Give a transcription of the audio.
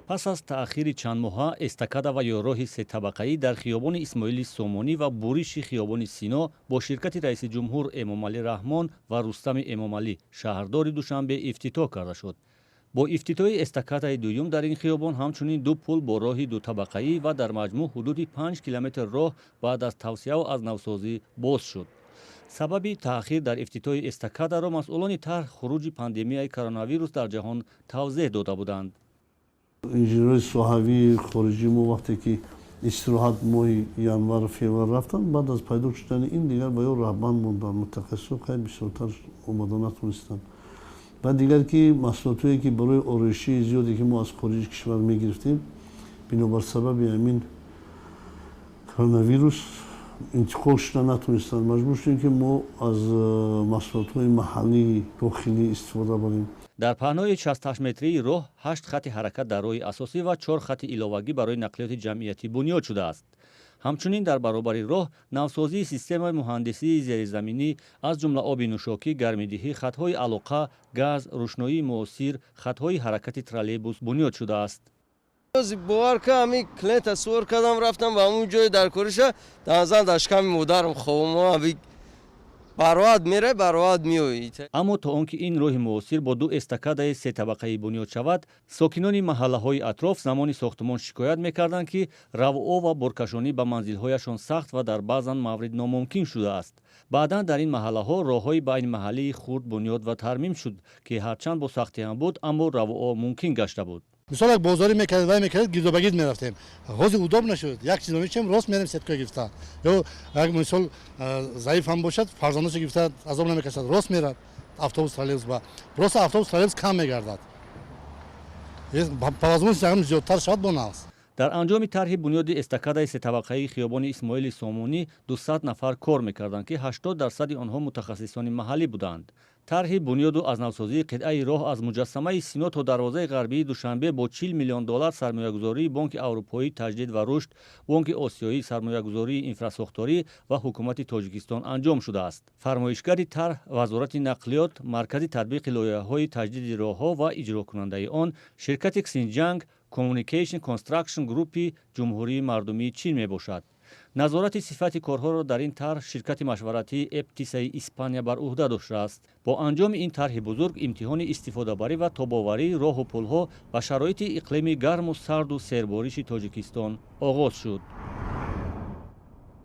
پس از تأخیر چند ماه استکادا و یا راه سه طبقه‌ای در خیابان اسماعیل سومانی و بوریش خیابان سینا با شرکت رئیس جمهور امامعلی رحمان و رستم امامعلی شهردار دوشنبه افتتاح کرده شد. با افتتاح استکادای دوم در این خیابان همچنین دو پل با راه دو طبقه‌ای و در مجموع حدود 5 کیلومتر راه بعد از توسعه و از نوسازی باز شد. سبب تأخیر در افتتاح استکادا را مسئولان طرح خروج پاندمیای کرونا ویروس در جهان توضیح داده بودند. انجینیر سوهاوی خارجی ما وقتی که استراحت ماه январ فеврал رفتن بعد از پیدا شدن این دیگر با یه رهبان موندن متخصص خیلی بسیارتر اومدن نتونستن و دیگر که محصولاتی که برای آرایشی زیادی که ما از خارج کشور میگرفتیم بنابر سبب همین کرونا ویروس انتقال شدن نتونستن مجبور شدیم که ما از محصولات محلی داخلی استفاده کنیم. در پهنای 68 متری راه 8 خط حرکت در راه اساسی و 4 خط ایلاوگی برای نقلیات جمعیتی بنیاد شده است. همچنین در برابر راه نوسازی سیستم مهندسی زیرزمینی از جمله آب نوشاکی، گرمایدهی، خطهای علاقه، گاز، روشنایی موثر، خطهای حرکت ترالیبوس بنیاد شده است. باور که همین کلینت تصور کردم رفتم و همون جای در کورشه دانزن داشکم مادرم خوام برآورد میره برآورد میوید. اما تا آنکه این راه موثر با دو استکادای سه طبقه‌ای بنیاد شود، ساکنان محله‌های اطراف زمانی ساختمان شکایت می‌کردند که روآ و برکشانی به منزل‌هایشان سخت و در بعضن موارد ناممکن شده است. بعداً در این محله‌ها راه‌های بین محلی خرد بنیاد و ترمیم شد که هرچند با سختی هم بود اما روآ ممکن گشته بود. مثلا یک بازاری میکرد و میکرد گیرد و بگید میرفتیم خیلی удобно نشد یک چیز میچیم راست میریم ستکا گرفته یا یک مثال ضعیف هم باشد فرزندش گرفته عذاب نمیکشد راست میرد اتوبوس ترالیبوس با راست اتوبوس ترالیبوس کم میگردد پروازمون هم زیادتر شد با ناس. در انجام طرح بنیاد استکادای سه طبقه‌ای خیابان اسماعیل سومانی 200 نفر کار میکردند که 80% آنها متخصصان محلی بودند. طرح بنیاد و از نوسازی قطعه راه از مجسمه سینا تا دروازه غربی دوشنبه با 40 میلیون دلار سرمایه‌گذاری بانک اروپایی تجدید و رشد، بانک آسیایی سرمایه‌گذاری انفراساختاری و حکومت تاجیکستان انجام شده است. فرمایشگر طرح وزارت نقلیات، مرکز تطبیق لایحه‌های تجدید راه‌ها و اجرا کننده آن شرکت کسینجنگ کمیونیکیشن کنستراکشن گروپی جمهوری مردمی چین می باشد. نظارت صفت کارها را در این طرح شرکت مشورتی اپتیسای اسپانیا بر عهده داشته است. با انجام این طرح بزرگ امتحان استفاده بری و تاب‌آوری راه و پل‌ها و شرایط اقلیمی گرم و سرد و سیرباریش تاجیکستان آغاز شد.